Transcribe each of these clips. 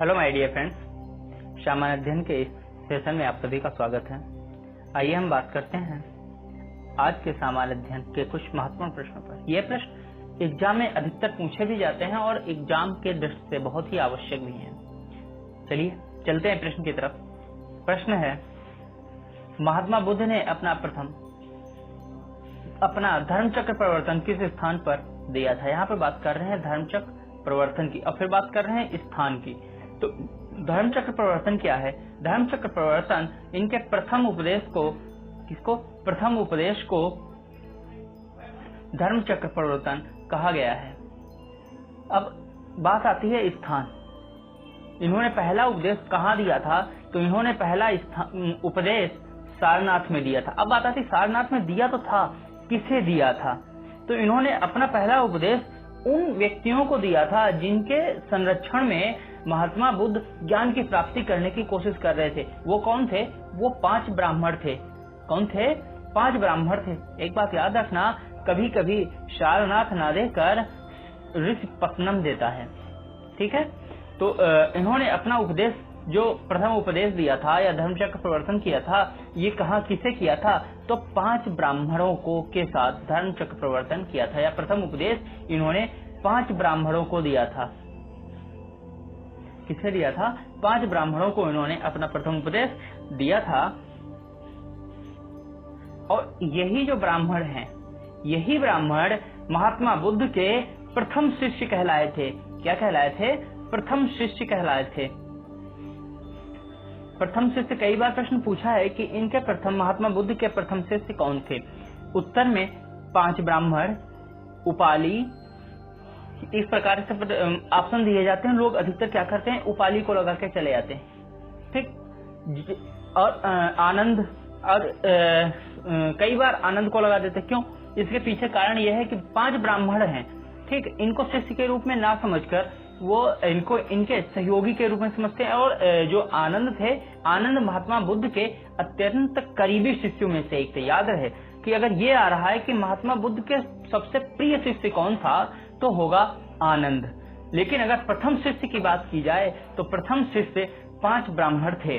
Hello my dear friends, सामान्य अध्ययन के इस सेशन में आप सभी का स्वागत है। आइए हम बात करते हैं आज के सामान्य अध्ययन के कुछ महत्वपूर्ण प्रश्नों पर। ये प्रश्न एग्जाम में अधिकतर पूछे भी जाते हैं और एग्जाम के दृष्टि से बहुत ही आवश्यक भी हैं। चलिए चलते हैं प्रश्न की तरफ। प्रश्न है, महात्मा बुद्ध ने अपना धर्मचक्र प्रवर्तन किस स्थान पर दिया था। यहाँ पर बात कर रहे हैं धर्मचक्र प्रवर्तन की और फिर बात कर रहे हैं स्थान की। तो धर्मचक्र प्रवर्तन क्या है? धर्मचक्र प्रवर्तन इनके प्रथम उपदेश को धर्मचक्र प्रवर्तन कहा गया है। अब बात आती है स्थान। इन्होंने पहला उपदेश कहाँ दिया था? तो इन्होंने पहला उपदेश सारनाथ में दिया था। अब बात आती सारनाथ में दिया तो था, किसे दिया था? तो इन्होंने अपना पहला उपदेश उन व्यक्तियों को दिया था जिनके संरक्षण में महात्मा बुद्ध ज्ञान की प्राप्ति करने की कोशिश कर रहे थे। वो कौन थे? वो 5 ब्राह्मण थे। कौन थे? 5 ब्राह्मण थे। एक बात याद रखना, कभी कभी सारनाथ ना देकर ऋषिपत्तनम देता है, ठीक है। तो इन्होंने अपना उपदेश, जो प्रथम उपदेश दिया था या धर्मचक्र प्रवर्तन किया था, ये कहाँ किसे किया था? तो 5 ब्राह्मणों को के साथ धर्मचक्र प्रवर्तन किया था, या प्रथम उपदेश इन्होंने 5 ब्राह्मणों को दिया था। किसे दिया था? 5 ब्राह्मणों को इन्होंने अपना प्रथम उपदेश दिया था। और यही जो ब्राह्मण हैं, यही ब्राह्मण महात्मा बुद्ध के प्रथम शिष्य कहलाए थे। क्या कहलाए थे? प्रथम शिष्य कहलाए थे। प्रथम शिष्य, कई बार प्रश्न पूछा है कि इनके प्रथम, महात्मा बुद्ध के प्रथम शिष्य कौन थे? उत्तर में 5 ब्राह्मण, उपाली, इस प्रकार से ऑप्शन दिए जाते हैं। लोग अधिकतर क्या करते हैं? उपाली को लगा के चले जाते हैं, ठीक। और आनंद, और कई बार आनंद को लगा देते हैं। क्यों? इसके पीछे कारण यह है कि 5 ब्राह्मण हैं, ठीक। इनको शिष्य के रूप में ना समझकर वो इनको इनके सहयोगी के रूप में समझते हैं। और जो आनंद थे, आनंद महात्मा बुद्ध के अत्यंत करीबी शिष्यों में से एक थे। याद रहे कि अगर ये आ रहा है कि महात्मा बुद्ध के सबसे प्रिय शिष्य कौन था, तो होगा आनंद। लेकिन अगर प्रथम शिष्य की बात की जाए तो प्रथम शिष्य 5 ब्राह्मण थे,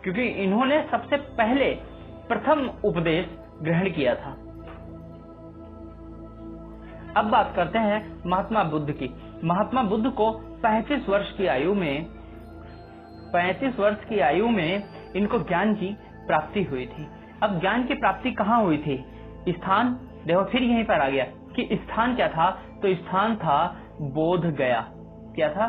क्योंकि इन्होंने सबसे पहले प्रथम उपदेश ग्रहण किया था। अब बात करते हैं महात्मा बुद्ध की। महात्मा बुद्ध को 35 वर्ष की आयु में इनको ज्ञान की प्राप्ति हुई थी। अब ज्ञान की प्राप्ति कहाँ हुई थी? स्थान देखो, फिर यहीं पर आ गया कि स्थान क्या था? तो स्थान था बोध गया। क्या था?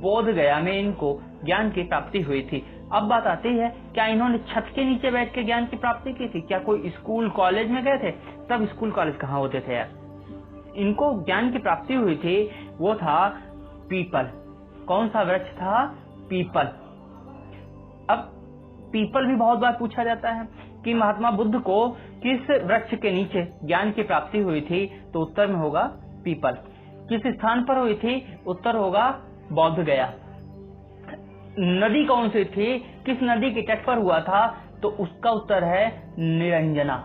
बोध गया में इनको ज्ञान की प्राप्ति हुई थी। अब बात आती है, क्या इन्होंने छत के नीचे बैठ के ज्ञान की प्राप्ति की थी? क्या कोई स्कूल कॉलेज में गए थे? तब स्कूल कॉलेज कहाँ होते थे यार। इनको ज्ञान की प्राप्ति हुई थी, वो था पीपल। कौन सा वृक्ष था? पीपल। अब पीपल भी बहुत बार पूछा जाता है कि महात्मा बुद्ध को किस वृक्ष के नीचे ज्ञान की प्राप्ति हुई थी, तो उत्तर में होगा पीपल। किस स्थान पर हुई थी? उत्तर होगा बोध गया। नदी कौन सी थी? किस नदी के तट पर हुआ था? तो उसका उत्तर है निरंजना।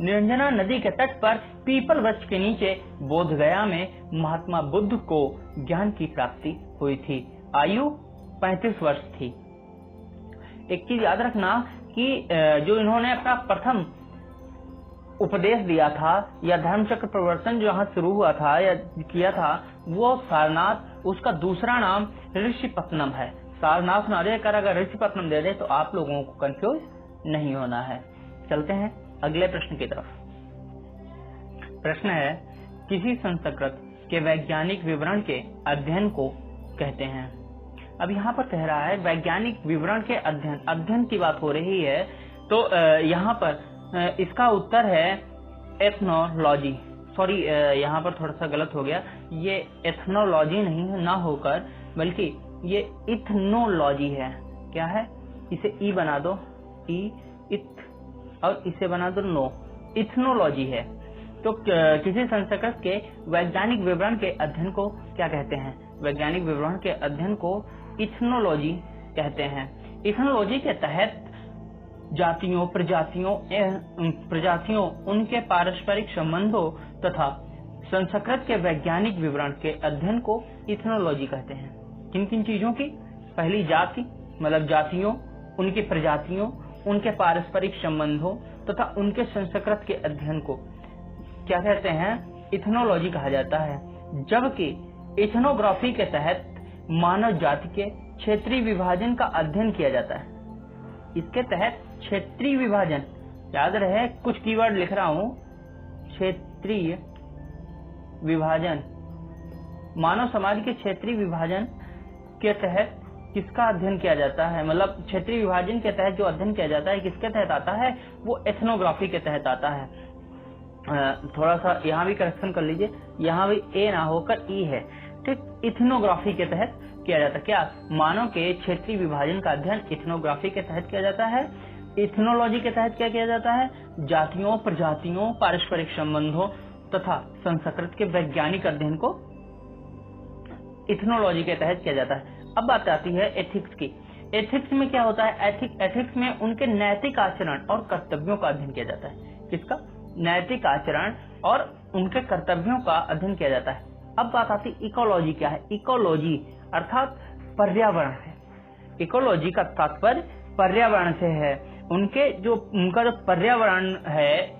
निरंजना नदी के तट पर पीपल वृक्ष के नीचे बोध गया में महात्मा बुद्ध को ज्ञान की प्राप्ति हुई थी। आयु 35 वर्ष थी। एक चीज याद रखना कि जो इन्होंने अपना प्रथम उपदेश दिया था या धर्मचक्र प्रवर्तन जो यहाँ शुरू हुआ था या किया था, वो सारनाथ, उसका दूसरा नाम ऋषिपत्तनम है। सारनाथ ना देकर अगर ऋषिपत्तनम दे दे तो आप लोगों को कंफ्यूज नहीं होना है। चलते हैं अगले प्रश्न की तरफ। प्रश्न है, किसी संस्कृत के वैज्ञानिक विवरण के अध्ययन को कहते हैं। अब यहाँ पर कह रहा है वैज्ञानिक विवरण के अध्ययन की बात हो रही है, तो यहाँ पर इसका उत्तर है एथनोलॉजी। सॉरी, यहाँ पर थोड़ा सा गलत हो गया, ये एथनोलॉजी नहीं है, ना होकर बल्कि ये इथनोलॉजी है। क्या है? इसे ई बना दो, ई, इथ, और इसे बना दो नो, इथनोलॉजी है। तो किसी संस्कृत के वैज्ञानिक विवरण के अध्ययन को क्या कहते हैं? वैज्ञानिक विवरण के अध्ययन को इथनोलॉजी कहते हैं। इथनोलॉजी के तहत जातियों, प्रजातियों, उनके पारस्परिक संबंधों तथा संस्कृत के वैज्ञानिक विवरण के अध्ययन को इथनोलॉजी कहते हैं। किन किन चीजों की? पहली जाति मतलब जातियों, उनकी प्रजातियों, उनके पारस्परिक संबंधों तथा उनके संस्कृत के अध्ययन को क्या कहते हैं? इथनोलॉजी कहा जाता है। जबकि इथनोग्राफी के तहत मानव जाति के क्षेत्रीय विभाजन का अध्ययन किया जाता है। इसके तहत क्षेत्रीय विभाजन, याद रहे कुछ कीवर्ड लिख रहा हूं, क्षेत्रीय विभाजन, मानव समाज के क्षेत्रीय विभाजन के तहत किसका अध्ययन किया जाता है? मतलब क्षेत्रीय विभाजन के तहत जो अध्ययन किया जाता है किसके तहत आता है? वो एथनोग्राफी के तहत आता है। थोड़ा सा यहाँ भी करेक्शन कर लीजिए, यहाँ भी ए ना होकर ई है, ठीक। इथनोग्राफी के तहत किया जाता है। क्या? मानव के क्षेत्रीय विभाजन का अध्ययन इथनोग्राफी के तहत किया जाता है। इथनोलॉजी के तहत क्या किया जाता है? जातियों, प्रजातियों, पारस्परिक संबंधों तथा संस्कृत के वैज्ञानिक अध्ययन को इथनोलॉजी के तहत किया जाता है। अब बात आती है एथिक्स की। एथिक्स में क्या होता है? एथिक्स में उनके नैतिक आचरण और कर्तव्यों का अध्ययन किया जाता है। किसका? नैतिक आचरण और उनके कर्तव्यों का अध्ययन किया जाता है। अब बात आती है इकोलॉजी क्या है? इकोलॉजी अर्थात पर्यावरण है। इकोलॉजी का तात्पर्य पर्यावरण से है। उनका जो पर्यावरण है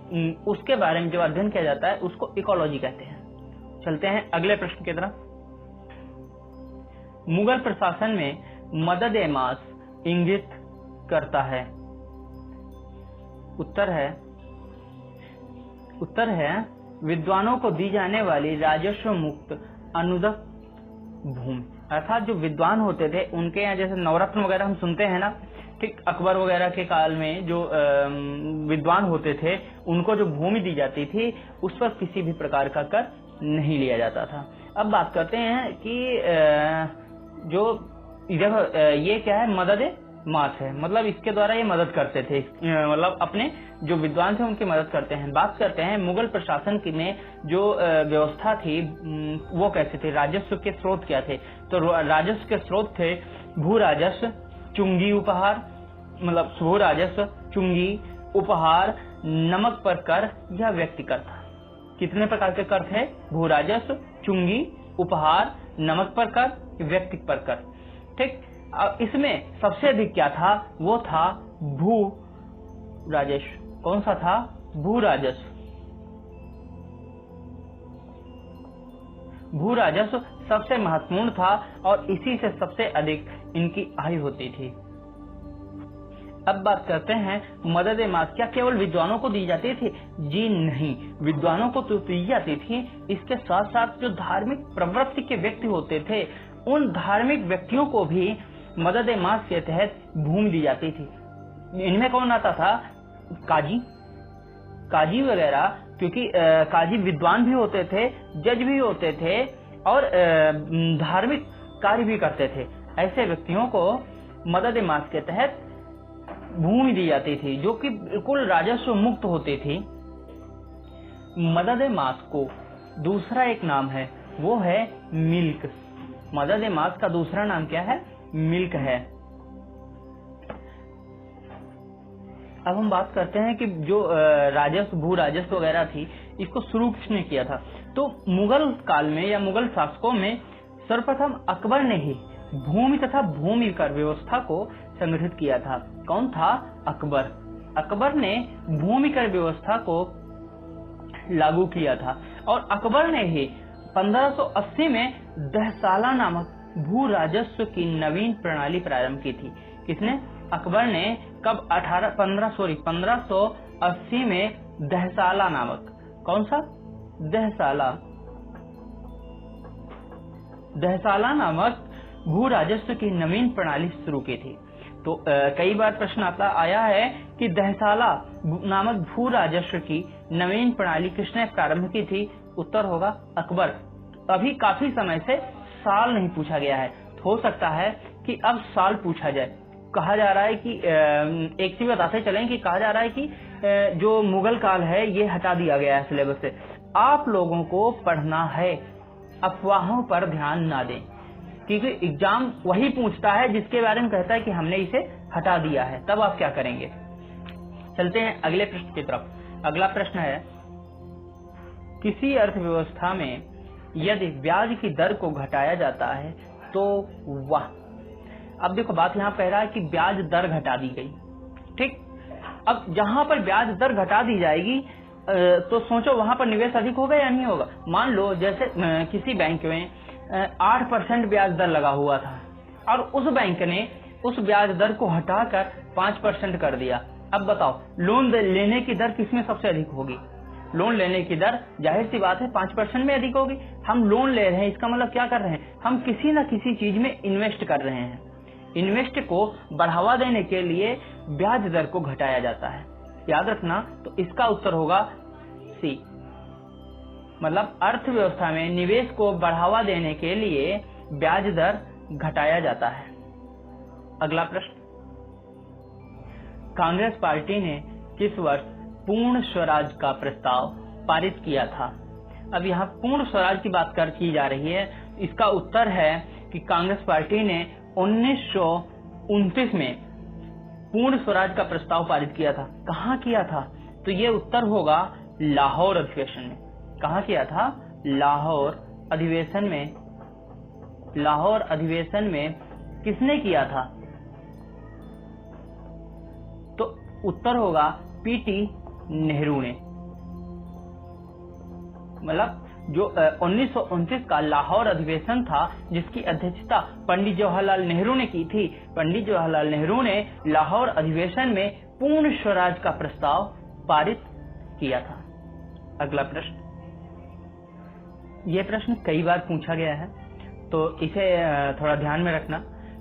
उसके बारे में जो अध्ययन किया जाता है उसको इकोलॉजी कहते हैं। चलते हैं अगले प्रश्न की तरफ। मुगल प्रशासन में मदद-ए-मास इंगित करता है। उत्तर है विद्वानों को दी जाने वाली राजस्व मुक्त अनुदक भूमि। अर्थात जो विद्वान होते थे उनके यहाँ, जैसे नवरत्न वगैरह हम सुनते हैं ना, ठीक, अकबर वगैरह के काल में जो विद्वान होते थे उनको जो भूमि दी जाती थी उस पर किसी भी प्रकार का कर नहीं लिया जाता था। अब बात करते हैं कि जो ये क्या है? मदद-ए-मास है, मतलब इसके द्वारा ये मदद करते थे, मतलब अपने जो विद्वान थे उनकी मदद करते हैं। बात करते हैं मुगल प्रशासन की में जो व्यवस्था थी वो कैसे थी? राजस्व के स्रोत क्या थे? तो राजस्व के स्रोत थे भू राजस्व, चुंगी उपहार, मतलब भू राजस्व, चुंगी, उपहार, नमक पर कर या व्यक्ति कर था। कितने प्रकार के कर थे? भू राजस्व, चुंगी, उपहार, नमक पर कर, व्यक्ति पर कर, ठीक। अब इसमें सबसे अधिक क्या था? वो था भू राजस्व। कौन सा था? भू राजस्व। भू राजस्व सबसे महत्वपूर्ण था और इसी से सबसे अधिक इनकी आय होती थी। अब बात करते हैं मदद-ए-मास क्या केवल विद्वानों को दी जाती थी? जी नहीं, विद्वानों को तो दी जाती थी, इसके साथ साथ जो धार्मिक प्रवृत्ति के व्यक्ति होते थे उन धार्मिक व्यक्तियों को भी मदद-ए-मास के तहत भूमि दी जाती थी। इनमें कौन आता था? काजी वगैरह, क्योंकि काजी विद्वान भी होते थे, जज भी होते थे और धार्मिक कार्य भी करते थे। ऐसे व्यक्तियों को मदद-ए-मास के तहत भूमि दी जाती थी जो कि बिल्कुल राजस्व मुक्त होती थी। मदद-ए-मास को दूसरा एक नाम है, वो है मिल्क। मदद-ए-मास का दूसरा नाम क्या है? मिल्क है। अब हम बात करते हैं कि जो राजस्व, भू राजस्व वगैरह थी, इसको शुरू किसने किया था? तो मुगल काल में या मुगल शासकों में सर्वप्रथम अकबर ने ही भूमि तथा भूमि कर व्यवस्था को संगठित किया था। कौन था? अकबर। अकबर ने भूमि कर व्यवस्था को लागू किया था और अकबर ने ही 1580 में दहसाला नामक भू राजस्व की नवीन प्रणाली प्रारंभ की थी। किसने? अकबर ने। कब? 1580 में दहसाला नामक, कौन सा? दहसाला नामक भू राजस्व की नवीन प्रणाली शुरू की थी। तो कई बार प्रश्न आया है कि दहसाला नामक भू राजस्व की नवीन प्रणाली किसने प्रारंभ की थी? उत्तर होगा अकबर। अभी काफी समय से साल नहीं पूछा गया है, हो सकता है कि अब साल पूछा जाए। कहा जा रहा है कि एक चीज बताते चलें कि कहा जा रहा है कि जो मुगल काल है ये हटा दिया गया है सिलेबस से। आप लोगों को पढ़ना है, अफवाहों पर ध्यान ना दें, क्योंकि एग्जाम वही पूछता है जिसके बारे में कहता है कि हमने इसे हटा दिया है, तब आप क्या करेंगे। चलते हैं अगले प्रश्न की तरफ। अगला प्रश्न है किसी अर्थव्यवस्था में यदि ब्याज की दर को घटाया जाता है तो वह, अब देखो बात यहाँ कह रहा है कि ब्याज दर घटा दी गई, ठीक। अब जहां पर ब्याज दर घटा दी जाएगी तो सोचो वहां पर निवेश अधिक होगा या नहीं होगा। मान लो जैसे किसी बैंक में 8% ब्याज दर लगा हुआ था और उस बैंक ने उस ब्याज दर को हटाकर 5% कर दिया। अब बताओ लोन लेने की दर किसमें सबसे अधिक होगी? लोन लेने की दर जाहिर सी बात है 5% में अधिक होगी। हम लोन ले रहे हैं, इसका मतलब क्या कर रहे हैं? हम किसी न किसी चीज में इन्वेस्ट कर रहे हैं। इन्वेस्ट को बढ़ावा देने के लिए ब्याज दर को घटाया जाता है, याद रखना। तो इसका उत्तर होगा सी, मतलब अर्थव्यवस्था में निवेश को बढ़ावा देने के लिए ब्याज दर घटाया जाता है। अगला प्रश्न, कांग्रेस पार्टी ने किस वर्ष पूर्ण स्वराज का प्रस्ताव पारित किया था? अब यहाँ पूर्ण स्वराज की बात की जा रही है। इसका उत्तर है कि कांग्रेस पार्टी ने 1929 में पूर्ण स्वराज का प्रस्ताव पारित किया था। कहाँ किया था? तो ये उत्तर होगा लाहौर अधिवेशन में। कहाँ किया था? लाहौर अधिवेशन में। लाहौर अधिवेशन में किसने किया था? तो उत्तर होगा पीटी नेहरू ने। मतलब जो 1929 का लाहौर अधिवेशन था जिसकी अध्यक्षता पंडित जवाहरलाल नेहरू ने की थी। पंडित जवाहरलाल नेहरू ने लाहौर अधिवेशन में पूर्ण स्वराज का प्रस्ताव पारित किया था। अगला प्रश्न, यह प्रश्न कई बार पूछा गया है तो इसे थोड़ा ध्यान में रखना।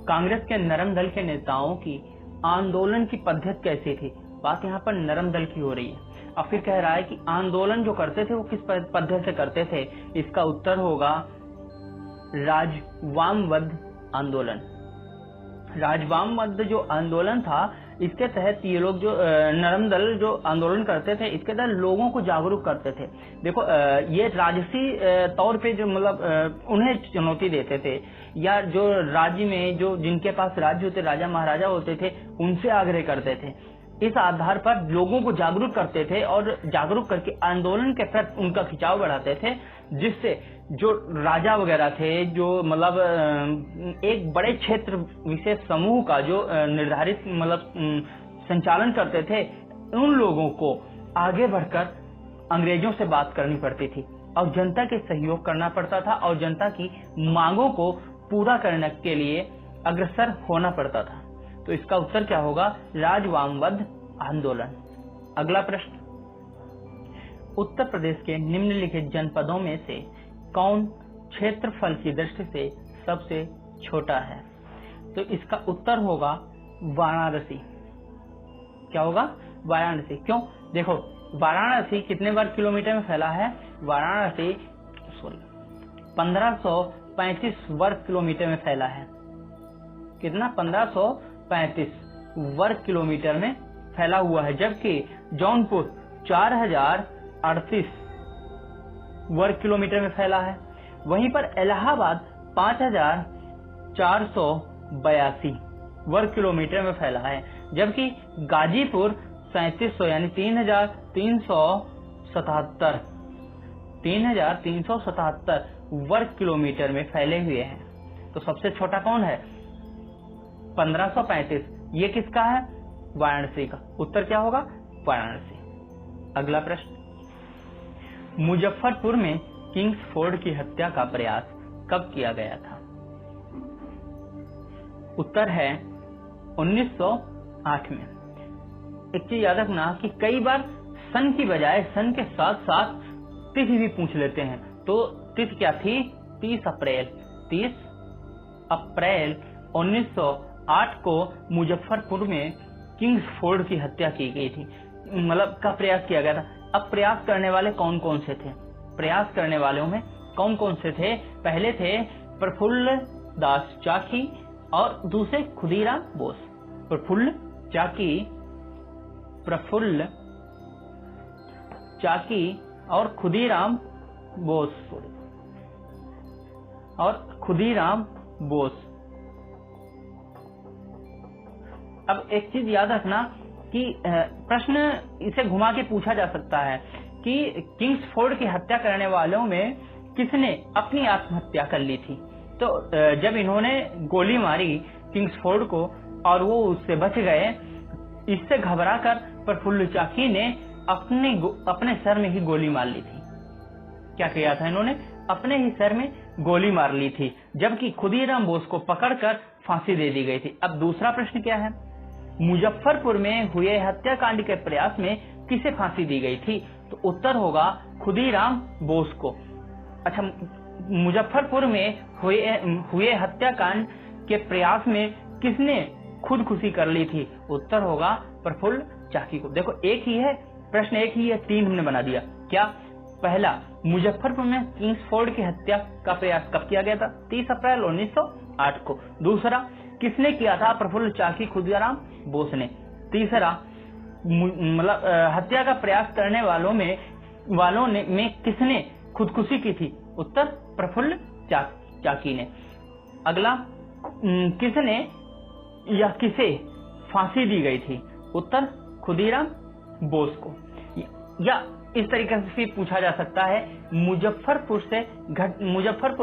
कांग्रेस के नरम दल के नेताओं की आंदोलन की पद्धति कैसी थी? बात यहाँ पर नरम दल की हो रही है और फिर कह रहा है कि आंदोलन जो करते थे वो किस पद्धति से करते थे। इसका उत्तर होगा राजवामवद्ध आंदोलन। राजवामवद्ध जो आंदोलन था इसके तहत ये लोग जो नरम दल जो आंदोलन करते थे इसके तहत लोगों को जागरूक करते थे। देखो ये राजसी तौर पे जो मतलब उन्हें चुनौती देते थे या जो राज्य में जो जिनके पास राज्य होते राजा महाराजा होते थे उनसे आग्रह करते थे। इस आधार पर लोगों को जागरूक करते थे और जागरूक करके आंदोलन के प्रति उनका खिंचाव बढ़ाते थे, जिससे जो राजा वगैरह थे जो मतलब एक बड़े क्षेत्र विशेष समूह का जो निर्धारित मतलब संचालन करते थे, उन लोगों को आगे बढ़कर अंग्रेजों से बात करनी पड़ती थी और जनता के सहयोग करना पड़ता था और जनता की मांगों को पूरा करने के लिए अग्रसर होना पड़ता था। तो इसका उत्तर क्या होगा? राजवामवद्ध आंदोलन। अगला प्रश्न, उत्तर प्रदेश के निम्नलिखित जनपदों में से कौन क्षेत्रफल की दृष्टि से सबसे छोटा है? तो इसका उत्तर होगा वाराणसी। क्या होगा? वाराणसी। क्यों? देखो वाराणसी कितने वर्ग किलोमीटर में फैला है? वाराणसी 1535 वर्ग किलोमीटर में फैला है। कितना? 1535 वर्ग किलोमीटर में फैला हुआ है, जबकि जौनपुर 4038 वर्ग किलोमीटर में फैला है। वहीं पर इलाहाबाद 5482 वर्ग किलोमीटर में फैला है, जबकि गाजीपुर 3700 यानी 3377 वर्ग किलोमीटर में फैले हुए हैं। तो सबसे छोटा कौन है? 1535। ये किसका है? वाराणसी का। उत्तर क्या होगा? वाराणसी। अगला प्रश्न, मुजफ्फरपुर में किंग्सफोर्ड की हत्या का प्रयास कब किया गया था? उत्तर है 1908 में। एक चीज याद रखना कि कई बार सन की बजाय सन के साथ साथ तिथि भी पूछ लेते हैं। तो तिथि क्या थी? 30 अप्रैल 1908 को मुजफ्फरपुर में किंग्सफोर्ड की हत्या की गई थी, मतलब का प्रयास किया गया था। अब प्रयास करने वाले कौन कौन से थे? प्रयास करने वालों में कौन कौन से थे? पहले थे प्रफुल्ल दास चाकी और दूसरे खुदीराम बोस। प्रफुल्ल चाकी और खुदीराम बोस। अब एक चीज याद रखना कि प्रश्न इसे घुमा के पूछा जा सकता है कि किंग्सफोर्ड की हत्या करने वालों में किसने अपनी आत्महत्या कर ली थी। तो जब इन्होंने गोली मारी किंग्सफोर्ड को और वो उससे बच गए, इससे घबराकर प्रफुल्ल चाकी ने अपने सर में ही गोली मार ली थी। क्या किया था इन्होंने? अपने ही सर में गोली मार ली थी, जबकि खुदीराम बोस को पकड़कर फांसी दे दी गई थी। अब दूसरा प्रश्न क्या है? मुजफ्फरपुर में हुए हत्याकांड के प्रयास में किसे फांसी दी गई थी? तो उत्तर होगा खुदीराम बोस को। अच्छा, मुजफ्फरपुर में हुए हत्याकांड के प्रयास में किसने खुदकुशी कर ली थी? उत्तर होगा प्रफुल्ल चाकी को। देखो एक ही है प्रश्न, एक ही है, 3 हमने बना दिया। क्या? पहला, मुजफ्फरपुर में किंग्सफोर्ड की हत्या का प्रयास कब किया गया था? 30 अप्रैल 1908 को। दूसरा, किसने किया था? प्रफुल्ल चाकी, खुदीराम बोस ने। तीसरा, मतलब हत्या का प्रयास करने वालों में किसने खुदकुशी की थी? उत्तर प्रफुल्ल चाकी ने। अगला, किसने या किसे फांसी दी गई थी? उत्तर खुदीराम बोस को। या इस तरीके से पूछा जा सकता है, मुजफ्फरपुर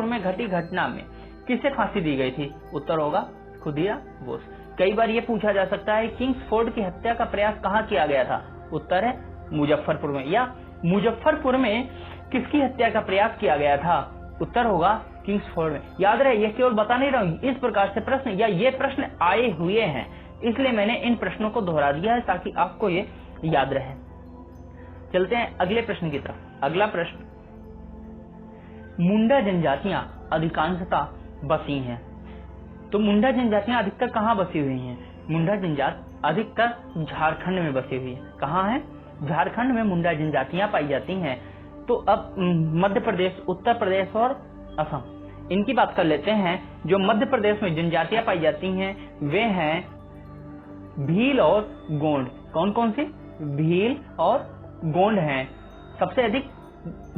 में घटी घटना में किसे फांसी दी गई थी? उत्तर होगा खुदीराम बोस। कई बार ये पूछा जा सकता है, किंग्सफोर्ड की हत्या का प्रयास कहाँ किया गया था? उत्तर है मुजफ्फरपुर में। या मुजफ्फरपुर में किसकी हत्या का प्रयास किया गया था? उत्तर होगा किंग्सफोर्ड में। याद रहे, ये केवल बता नहीं रहा हूं, इस प्रकार से प्रश्न या ये प्रश्न आए हुए हैं, इसलिए मैंने इन प्रश्नों को दोहरा दिया है ताकि आपको ये याद रहे। चलते हैं अगले प्रश्न की तरफ। अगला प्रश्न, मुंडा जनजातियां अधिकांशतः बसी हैं। तो मुंडा जनजातियां अधिकतर कहाँ बसी हुई हैं? मुंडा जनजात अधिकतर झारखंड में बसी हुई है। कहाँ है? झारखंड में मुंडा जनजातियां पाई जाती हैं। तो अब मध्य प्रदेश, उत्तर प्रदेश और असम, इनकी बात कर लेते हैं। जो मध्य प्रदेश में जनजातियां पाई जाती हैं वे हैं भील और गोंड। कौन कौन सी? भील और गोंड हैं। सबसे अधिक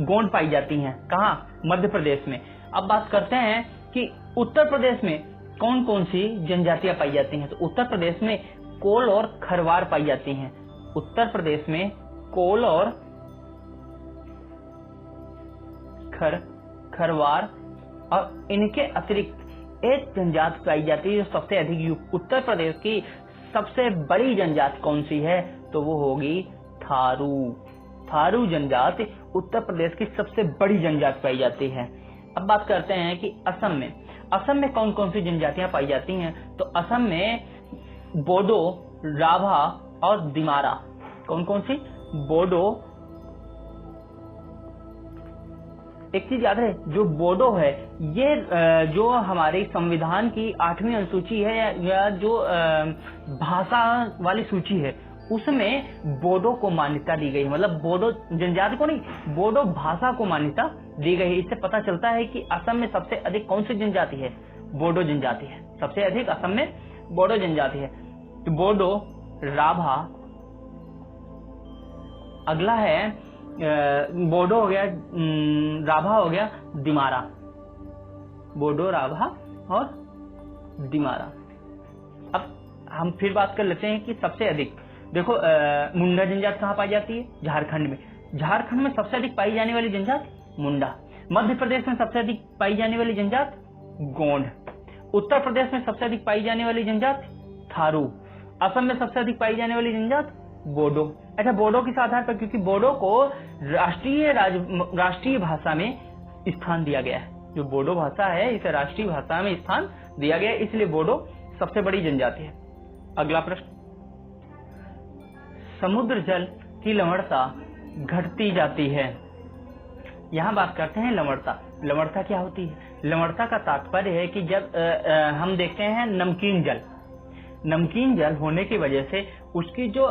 गोंड पाई जाती हैं। कहाँ? मध्य प्रदेश में। अब बात करते हैं कि उत्तर प्रदेश में कौन कौन सी जनजातियां पाई जाती हैं। तो उत्तर प्रदेश में कोल और खरवार पाई जाती हैं। उत्तर प्रदेश में कोल और खरवार, और इनके अतिरिक्त एक जनजाति पाई जाती है जो सबसे अधिक। उत्तर प्रदेश की सबसे बड़ी जनजाति कौन सी है? तो वो होगी थारू। थारू जनजाति उत्तर प्रदेश की सबसे बड़ी जनजाति पाई जाती है। अब बात करते हैं कि असम में कौन कौन सी जनजातियां पाई जाती हैं। तो असम में बोडो, राभा और दिमारा। कौन कौन सी? बोडो। एक चीज याद रहे, जो बोडो है ये जो हमारे संविधान की 8वीं अनुसूची है या जो भाषा वाली सूची है उसमें बोडो को मान्यता दी गई। मतलब बोडो जनजाति को नहीं, बोडो भाषा को मान्यता दी गई। इससे पता चलता है कि असम में सबसे अधिक कौन सी जनजाति है? बोडो जनजाति है। सबसे अधिक असम में बोडो जनजाति है। तो बोडो, राभा, अगला है बोडो हो गया, राभा हो गया, दिमारा। बोडो, राभा और दिमारा। अब हम फिर बात कर लेते हैं कि सबसे अधिक, देखो मुंडा जनजाति कहाँ पाई जाती है? झारखंड में। झारखंड में सबसे अधिक पाई जाने वाली जनजाति मुंडा। मध्य प्रदेश में सबसे अधिक पाई जाने वाली जनजाति गोंड। उत्तर प्रदेश में सबसे अधिक पाई जाने वाली जनजाति थारू। असम में सबसे अधिक पाई जाने वाली जनजाति बोडो। अच्छा, बोडो किस आधार पर? क्योंकि बोडो को राष्ट्रीय भाषा में स्थान दिया गया है। जो बोडो भाषा है इसे राष्ट्रीय भाषा में स्थान दिया गया है, इसलिए बोडो सबसे बड़ी जनजाति है। अगला प्रश्न, समुद्र जल की लवणता घटती जाती है। यहाँ बात करते हैं लवणता। लवणता क्या होती है? लवणता का तात्पर्य है कि जब हम देखते हैं नमकीन जल होने की वजह से उसकी जो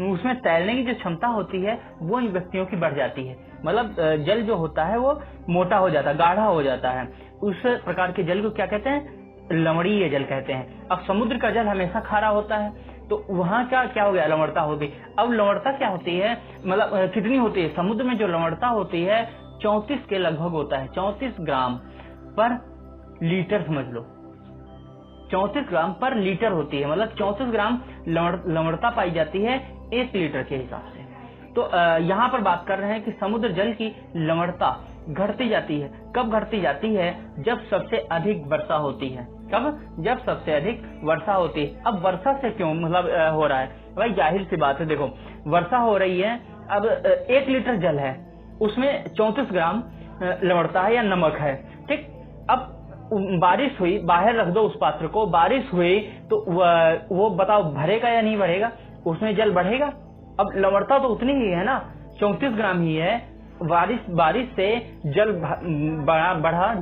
उसमें तैरने की जो क्षमता होती है वो इन व्यक्तियों की बढ़ जाती है। मतलब जल जो होता है वो मोटा हो जाता है, गाढ़ा हो जाता है। उस प्रकार के जल को क्या कहते हैं? लवणीय जल कहते हैं। अब समुद्र का जल हमेशा खारा होता है, तो वहाँ क्या हो गया? लवणता हो गई। अब लवणता क्या होती है? मतलब कितनी होती है? समुद्र में जो लवणता होती है 34 के लगभग होता है। 34 ग्राम पर लीटर समझ लो। 34 ग्राम पर लीटर होती है। मतलब 34 ग्राम लवणता पाई जाती है 1 लीटर के हिसाब से। तो यहाँ पर बात कर रहे हैं कि समुद्र जल की लवणता घटती जाती है। कब घटती जाती है? जब सबसे अधिक वर्षा होती है। कब? जब सबसे अधिक वर्षा होती है। अब वर्षा से क्यों मतलब हो रहा है? भाई जाहिर सी बात है, देखो वर्षा हो रही है, अब 1 लीटर जल है, उसमें 34 ग्राम लवणता है या नमक है, ठीक। अब बारिश हुई, बाहर रख दो उस पात्र को, बारिश हुई तो वो बताओ भरेगा या नहीं भरेगा? उसमें जल बढ़ेगा? अब लवणता तो उतनी ही है ना, 34 ग्राम ही है। बारिश से जल बढ़ा,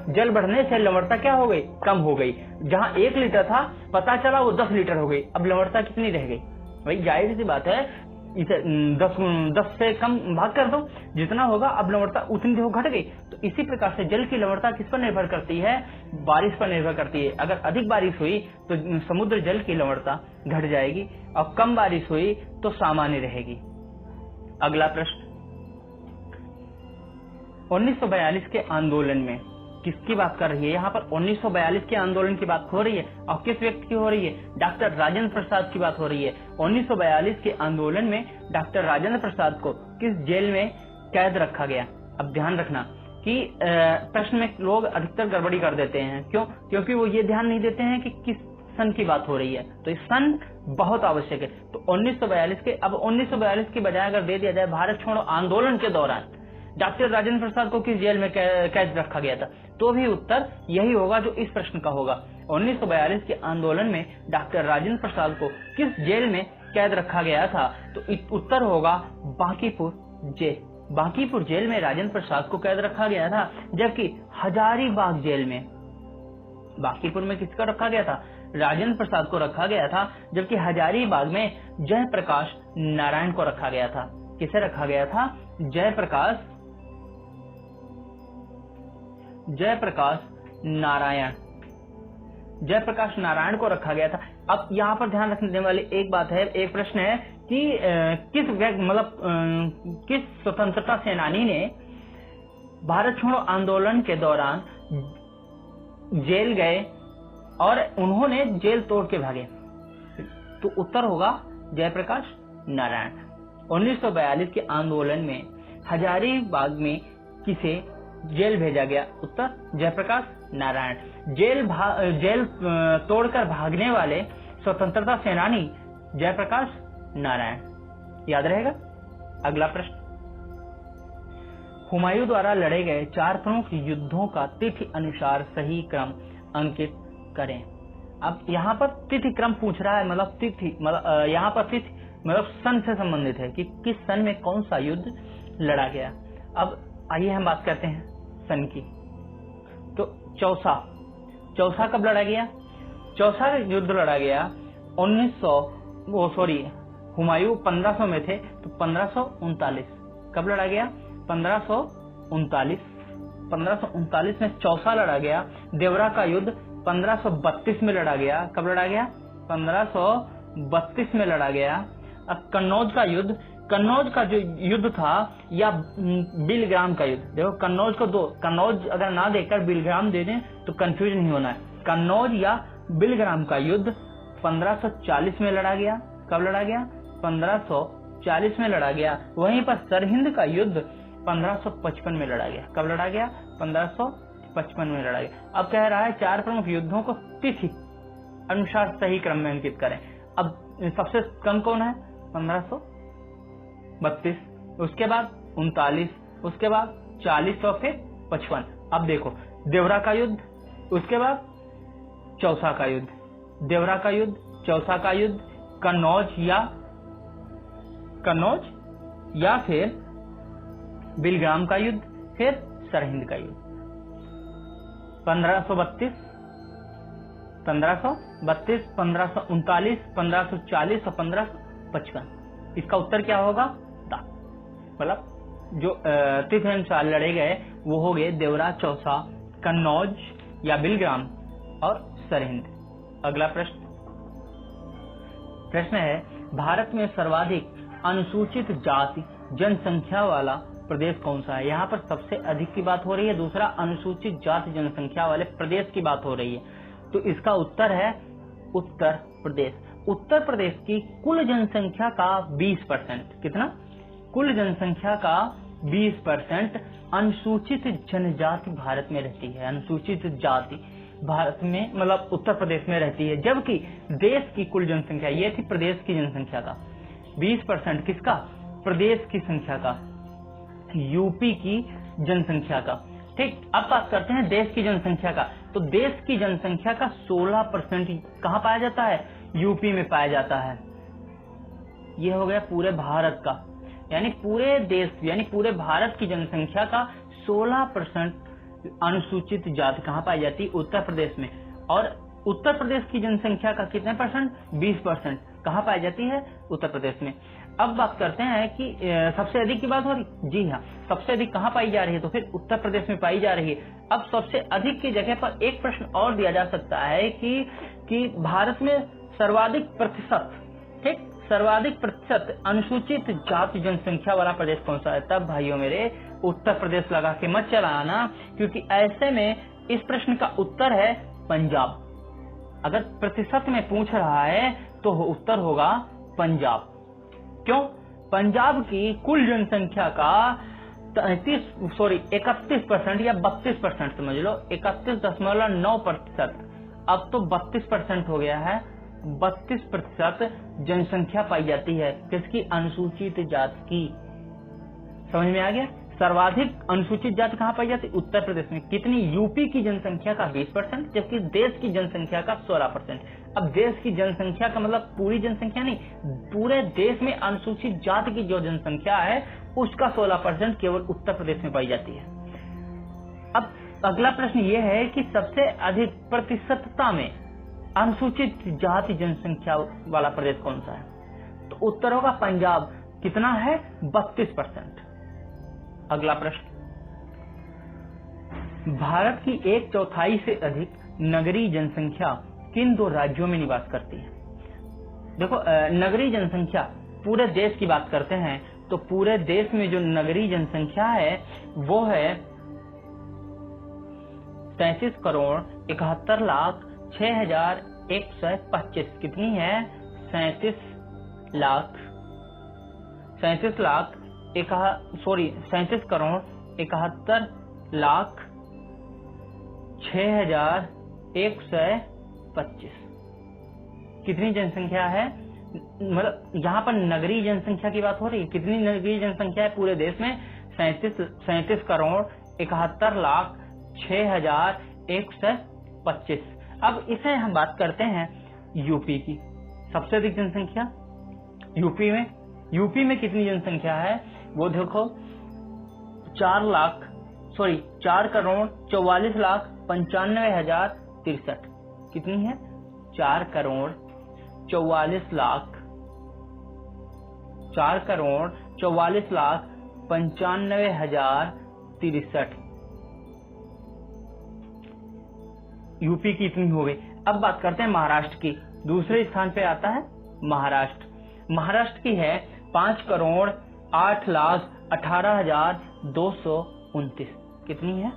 जल बढ़ने से लवणता क्या हो गई? कम हो गई। जहां 1 लीटर था पता चला वो 10 लीटर हो गई। अब लवणता कितनी रह गई? भाई जाहिर सी बात है, इसे 10 से कम भाग कर दो, जितना होगा अब लवणता उतनी हो घट गई। तो इसी प्रकार से जल की लवणता किस पर निर्भर करती है? बारिश पर निर्भर करती है। अगर अधिक बारिश हुई तो समुद्र जल की लवणता घट जाएगी और कम बारिश हुई तो सामान्य रहेगी। अगला प्रश्न, 1942 के आंदोलन में किसकी बात कर रही है? यहाँ पर 1942 के आंदोलन की बात हो रही है और किस व्यक्ति की हो रही है? डॉक्टर राजेंद्र प्रसाद की बात हो रही है। 1942 के आंदोलन में डॉक्टर राजेंद्र प्रसाद को किस जेल में कैद रखा गया? अब ध्यान रखना कि प्रश्न में लोग अधिकतर गड़बड़ी कर देते हैं। क्यों? क्योंकि वो ये ध्यान नहीं देते हैं कि किस सन की बात हो रही है। तो इस सन बहुत आवश्यक है। तो 1942 के, अब 1942 की बजाय अगर दे दिया जाए भारत छोड़ो आंदोलन के दौरान डॉक्टर राजेंद्र प्रसाद को किस जेल में कैद रखा गया था, तो भी उत्तर यही होगा जो इस प्रश्न का होगा। 1942 के आंदोलन में डॉक्टर राजेंद्र प्रसाद को किस जेल में कैद रखा गया था, तो उत्तर होगा बांकीपुर जेल। बांकीपुर जेल में राजेंद्र प्रसाद को कैद रखा गया था, जबकि हजारीबाग जेल में, बांकीपुर में किसका रखा गया था? राजेंद्र प्रसाद को रखा गया था, जबकि हजारीबाग में जयप्रकाश नारायण को रखा गया था। किसे रखा गया था? जयप्रकाश नारायण को रखा गया था। अब यहाँ पर ध्यान रखने वाली एक बात है, एक प्रश्न है कि किस स्वतंत्रता सेनानी ने भारत छोड़ो आंदोलन के दौरान जेल गए और उन्होंने जेल तोड़ के भागे? तो उत्तर होगा जयप्रकाश नारायण। 1942 के आंदोलन में हजारीबाग में किसे जेल भेजा गया? उत्तर जयप्रकाश नारायण। जेल तोड़कर भागने वाले स्वतंत्रता सेनानी जयप्रकाश नारायण। याद रहेगा। अगला प्रश्न, हुमायूं द्वारा लड़े गए 4 प्रमुख युद्धों का तिथि अनुसार सही क्रम अंकित करें। अब यहाँ पर तिथि क्रम पूछ रहा है, मतलब तिथि यहाँ पर तिथि मतलब सन से संबंधित है कि किस सन में कौन सा युद्ध लड़ा गया। अब आइए हम बात करते हैं सन की। तो चौसा कब लड़ा गया? चौसा युद्ध लड़ा गया हुमायूं 1500 में थे तो 1539। कब लड़ा गया? 1539 में चौसा लड़ा गया। देवरा का युद्ध 1532 में लड़ा गया। कब लड़ा गया? 1532 में लड़ा गया। अब कन्नौज का जो युद्ध था या बिलग्राम का युद्ध, देखो कन्नौज को कन्नौज अगर ना देकर बिलग्राम दे दें तो कंफ्यूज नहीं होना है। कन्नौज या बिलग्राम का युद्ध 1540 में लड़ा गया। कब लड़ा गया? 1540 में लड़ा गया। वहीं पर सरहिंद का युद्ध 1555 में लड़ा गया। कब लड़ा गया? 1555 में लड़ा गया। अब कह रहा है 4 प्रमुख युद्धों को तिथि अनुसार सही क्रम में अंकित करें। अब सबसे कम कौन है? 1532, उसके बाद 39, उसके बाद 40 और फिर 55। अब देखो देवरा का युद्ध, उसके बाद चौसा का युद्ध, देवरा का युद्ध, चौसा का युद्ध, कन्नौज या फिर बिलग्राम का युद्ध, फिर सरहिंद का युद्ध। 1532, 1539, 1540 और 1555। इसका उत्तर क्या होगा? मतलब जो तिथि अनुसार लड़े गए वो हो गए देवरा, चौसा, कन्नौज या बिलग्राम और सरहिंद। अगला प्रश्न है, भारत में सर्वाधिक अनुसूचित जाति जनसंख्या वाला प्रदेश कौन सा है? यहाँ पर सबसे अधिक की बात हो रही है, दूसरा अनुसूचित जाति जनसंख्या वाले प्रदेश की बात हो रही है। तो इसका उत्तर है उत्तर प्रदेश। उत्तर प्रदेश की कुल जनसंख्या का 20%, कितना? कुल जनसंख्या का 20% अनुसूचित जनजाति भारत में रहती है। अनुसूचित जाति भारत में मतलब उत्तर प्रदेश में रहती है, जबकि देश की कुल जनसंख्या, ये थी प्रदेश की जनसंख्या का 20% किसका, प्रदेश की संख्या का, यूपी की जनसंख्या का। ठीक, अब बात करते हैं देश की जनसंख्या का। तो देश की जनसंख्या का 16% कहाँ पाया जाता है, यूपी में पाया जाता है। ये हो गया पूरे भारत का, यानी पूरे देश यानी पूरे भारत की जनसंख्या का 16% अनुसूचित जाति कहाँ पाई जाती है, उत्तर प्रदेश में। और उत्तर प्रदेश की जनसंख्या का कितने परसेंट, 20% कहाँ पाई जाती है, उत्तर प्रदेश में। अब बात करते हैं कि सबसे अधिक की बात हो रही, जी हाँ, सबसे अधिक कहाँ पाई जा रही है, तो फिर उत्तर प्रदेश में पाई जा रही है। अब सबसे अधिक की जगह पर एक प्रश्न और दिया जा सकता है कि भारत में सर्वाधिक प्रतिशत, ठीक, सर्वाधिक प्रतिशत अनुसूचित जाति जनसंख्या वाला प्रदेश कौन सा है। तब भाइयों मेरे उत्तर प्रदेश लगा के मत चलाना, क्योंकि ऐसे में इस प्रश्न का उत्तर है पंजाब। अगर प्रतिशत में पूछ रहा है तो उत्तर होगा पंजाब। क्यों, पंजाब की कुल जनसंख्या का 31% या 32% समझ लो, 31.9%, अब तो 32% हो गया है। 32% जनसंख्या पाई जाती है किसकी, अनुसूचित जाति की। समझ में आ गया। सर्वाधिक अनुसूचित जाति कहाँ पाई जाती है, उत्तर प्रदेश में। कितनी, यूपी की जनसंख्या का 20%, जबकि देश की जनसंख्या का 16%। अब देश की जनसंख्या का मतलब पूरी जनसंख्या नहीं, पूरे देश में अनुसूचित जाति की जो जनसंख्या है उसका 16% केवल उत्तर प्रदेश में पाई जाती है। अब अगला प्रश्न ये है कि सबसे अधिक प्रतिशतता में अनुसूचित जाति जनसंख्या वाला प्रदेश कौन सा है, तो उत्तर होगा पंजाब। कितना है, 32%। अगला प्रश्न, भारत की 1/4 से अधिक नगरीय जनसंख्या किन 2 राज्यों में निवास करती है। देखो, नगरीय जनसंख्या पूरे देश की बात करते हैं तो पूरे देश में जो नगरीय जनसंख्या है वो है 33,71,06,125। कितनी है, 37,71,06,125। कितनी जनसंख्या है, मतलब यहाँ पर नगरीय जनसंख्या की बात हो रही है। कितनी नगरीय जनसंख्या है पूरे देश में, 37,71,06,125। अब इसे हम बात करते हैं यूपी की। सबसे अधिक जनसंख्या यूपी में कितनी जनसंख्या है, वो देखो 4,44,95,63। कितनी है, 4,44,95,63 यूपी की इतनी हो गई। अब बात करते हैं महाराष्ट्र की। दूसरे स्थान पे आता है महाराष्ट्र की है 5,08,18,229। कितनी है,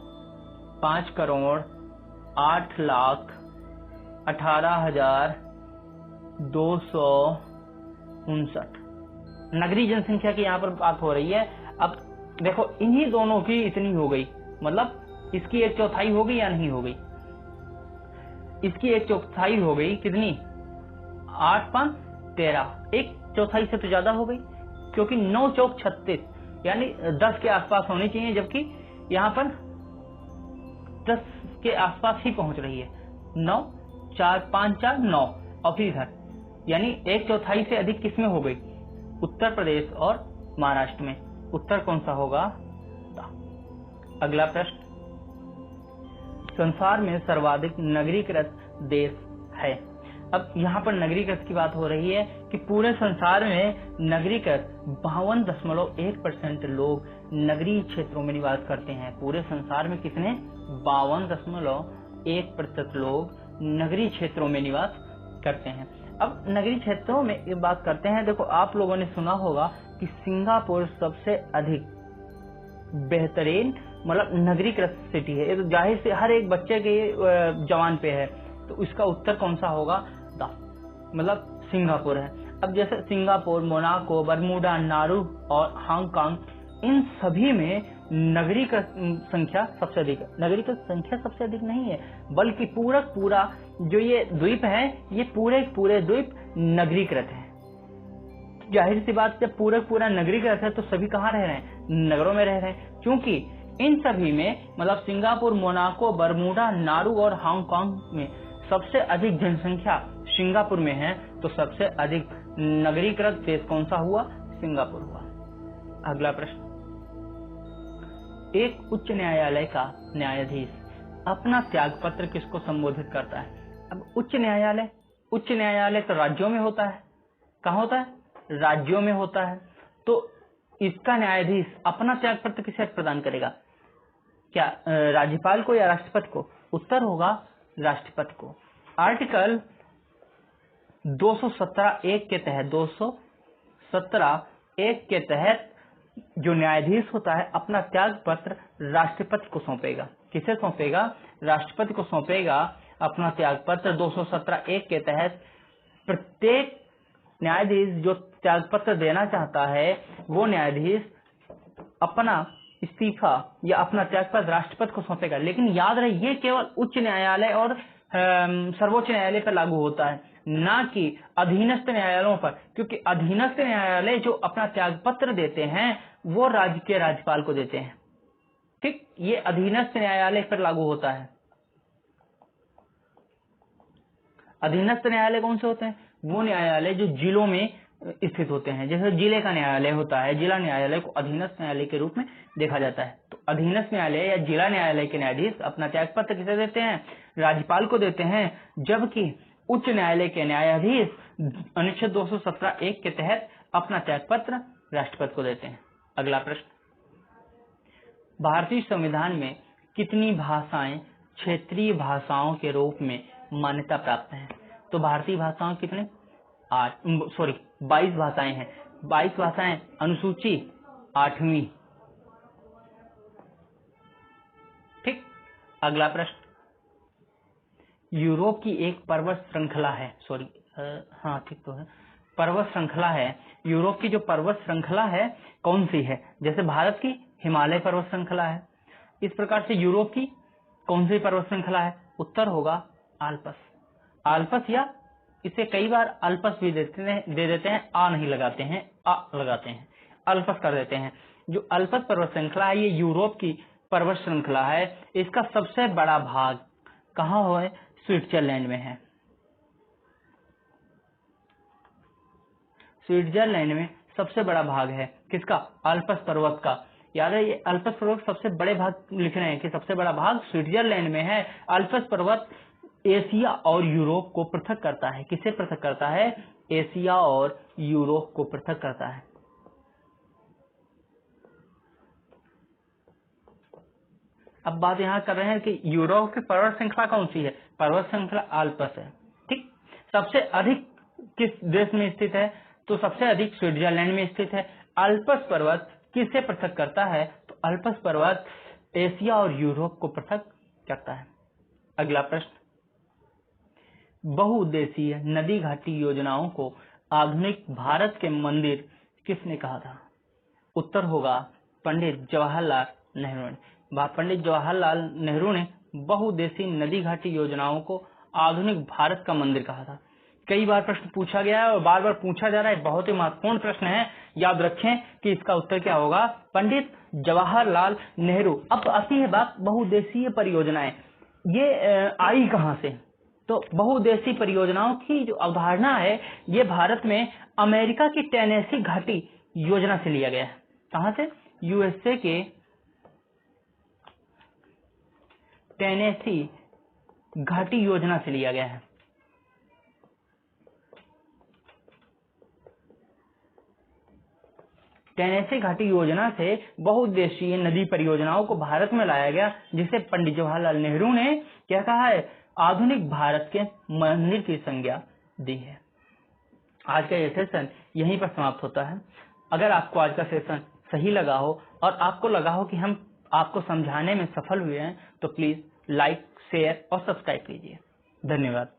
5,08,18,259 नगरीय जनसंख्या की यहाँ पर बात हो रही है। अब देखो, इन्हीं दोनों की इतनी हो गई, मतलब इसकी 1/4 हो गई या नहीं हो गई, इसकी 1/4 हो गई। कितनी, 8,5,13, 1/4 से तो ज्यादा हो गई, क्योंकि 9 चौक 36 यानी 10 के आसपास होनी चाहिए, जबकि यहाँ पर 10 के आसपास ही पहुंच रही है। 9, 4, 5, 4, 9 और फिर इधर, यानी 1/4 से अधिक किसमें हो गई, उत्तर प्रदेश और महाराष्ट्र में। उत्तर कौन सा होगा। अगला प्रश्न, संसार में सर्वाधिक नगरीकृत देश है। अब यहाँ पर नगरीकृत की बात हो रही है कि पूरे संसार में नगरीकृत 52.1% लोग नगरीय क्षेत्रों में निवास करते हैं। पूरे संसार में कितने, 52.1% लोग नगरीय क्षेत्रों में निवास करते हैं। अब नगरीय क्षेत्रों में ये बात करते हैं। देखो, आप लोगों ने सुना होगा कि सिंगापुर सबसे अधिक बेहतरीन मतलब नगरीकृत सिटी है। ये तो जाहिर से हर एक बच्चे के जवान पे है, तो इसका उत्तर कौन सा होगा, मतलब सिंगापुर है। अब जैसे सिंगापुर, मोनाको, बरमूडा, नारू और हांगकांग, इन सभी में नागरिक संख्या सबसे अधिक है। नागरिक संख्या सबसे अधिक नहीं है, बल्कि पूरा जो ये द्वीप है, ये पूरे द्वीप नगरीकृत है। जाहिर सी बात, जब पूरा नगरीकृत है तो सभी कहाँ रह रहे हैं? नगरों में रह रहे हैं। क्योंकि इन सभी में मतलब सिंगापुर, मोनाको, बरमूडा, नारू और हांगकांग में सबसे अधिक जनसंख्या सिंगापुर में है, तो सबसे अधिक नगरीकृत देश कौन सा हुआ? सिंगापुर हुआ। अगला प्रश्न, एक उच्च न्यायालय का न्यायाधीश अपना त्याग पत्र किसको संबोधित करता है? अब उच्च न्यायालय तो राज्यों में होता है। कहाँ होता है? राज्यों में होता है। तो इसका न्यायाधीश अपना त्याग पत्र किसे प्रदान करेगा? क्या राज्यपाल को या राष्ट्रपति को? उत्तर होगा राष्ट्रपति को। आर्टिकल 217(1) के तहत 217(1) के तहत जो न्यायाधीश होता है अपना त्याग पत्र राष्ट्रपति को सौंपेगा। किसे सौंपेगा? राष्ट्रपति को सौंपेगा अपना त्याग पत्र। 217(1) के तहत प्रत्येक न्यायाधीश जो त्याग पत्र देना चाहता है, वो न्यायाधीश अपना इस्तीफा या अपना त्यागपत्र राष्ट्रपति को सौंपेगा। लेकिन याद रहे, ये केवल उच्च न्यायालय और सर्वोच्च न्यायालय पर लागू होता है, ना कि अधीनस्थ न्यायालयों पर। क्योंकि अधीनस्थ न्यायालय जो अपना त्यागपत्र देते हैं वो राज्य के राज्यपाल को देते हैं। ठीक, ये अधीनस्थ न्यायालय पर लागू होता है। अधीनस्थ न्यायालय कौन से होते हैं? वो न्यायालय जो जिलों में स्थित होते हैं। जैसे जिले का न्यायालय होता है, जिला न्यायालय को अधीनस्थ न्यायालय के रूप में देखा जाता है। तो अधीनस्थ न्यायालय या जिला न्यायालय के न्यायाधीश अपना त्यागपत्र किसे देते हैं? राज्यपाल को देते हैं। जबकि उच्च न्यायालय के न्यायाधीश अनुच्छेद 217(1) के तहत अपना त्यागपत्र राष्ट्रपति को देते हैं। अगला प्रश्न, भारतीय संविधान में कितनी भाषाएं क्षेत्रीय भाषाओं के रूप में मान्यता प्राप्त हैं? तो भारतीय भाषाओं कितने? 22 भाषाएं हैं। 22 भाषाएं, अनुसूची 8वीं। ठीक। अगला प्रश्न, यूरोप की एक पर्वत श्रृंखला है, ठीक तो है, पर्वत श्रृंखला है। यूरोप की जो पर्वत श्रृंखला है कौन सी है? जैसे भारत की हिमालय पर्वत श्रृंखला है, इस प्रकार से यूरोप की कौन सी पर्वत श्रृंखला है? उत्तर होगा आल्पस। आल्पस, या इसे कई बार अल्पस भी दे देते हैं, आ नहीं लगाते हैं, आ लगाते हैं, अल्पस कर देते हैं। जो अल्पस पर्वत श्रृंखला है, ये यूरोप की पर्वत श्रृंखला है। इसका सबसे बड़ा भाग कहाँ है? स्विट्जरलैंड में है। स्विट्जरलैंड में सबसे बड़ा भाग है किसका? अल्पस पर्वत का। याद है, ये अल्पस पर्वत सबसे बड़े भाग लिख रहे हैं कि सबसे बड़ा भाग स्विट्जरलैंड में है। अल्पस पर्वत एशिया और यूरोप को पृथक करता है। किसे पृथक करता है? एशिया और यूरोप को पृथक करता है। अब बात यहाँ कर रहे हैं कि यूरोप की पर्वत श्रृंखला कौन सी है? पर्वत श्रृंखला अल्पस है। ठीक, सबसे अधिक किस देश में स्थित है? तो सबसे अधिक स्विट्जरलैंड में स्थित है। अल्पस पर्वत किससे पृथक करता है? तो अल्पस पर्वत एशिया और यूरोप को पृथक करता है। अगला प्रश्न, बहुउद्देशीय नदी घाटी योजनाओं को आधुनिक भारत के मंदिर किसने कहा था? उत्तर होगा पंडित जवाहरलाल नेहरू ने। पंडित जवाहरलाल नेहरू ने बहुउद्देशीय नदी घाटी योजनाओं को आधुनिक भारत का मंदिर कहा था। कई बार प्रश्न पूछा गया है और बार बार पूछा जा रहा है, बहुत ही महत्वपूर्ण प्रश्न है, याद रखें कि इसका उत्तर क्या होगा? पंडित जवाहरलाल नेहरू। अब आती है बात बहुउद्देशीय परियोजनाएं, ये आई कहां से? तो बहुउद्देशीय परियोजनाओं की जो अवधारणा है, ये भारत में अमेरिका की टेनेसी घाटी योजना से लिया गया है। कहां से? यूएसए के टेनेसी घाटी योजना से लिया गया है। टेनेसी घाटी योजना से बहुउद्देशीय नदी परियोजनाओं को भारत में लाया गया, जिसे पंडित जवाहरलाल नेहरू ने क्या कहा है? आधुनिक भारत के मंदिर की संज्ञा दी है। आज का ये सेशन यहीं पर समाप्त होता है। अगर आपको आज का सेशन सही लगा हो और आपको लगा हो कि हम आपको समझाने में सफल हुए हैं, तो प्लीज लाइक, शेयर और सब्सक्राइब कीजिए। धन्यवाद।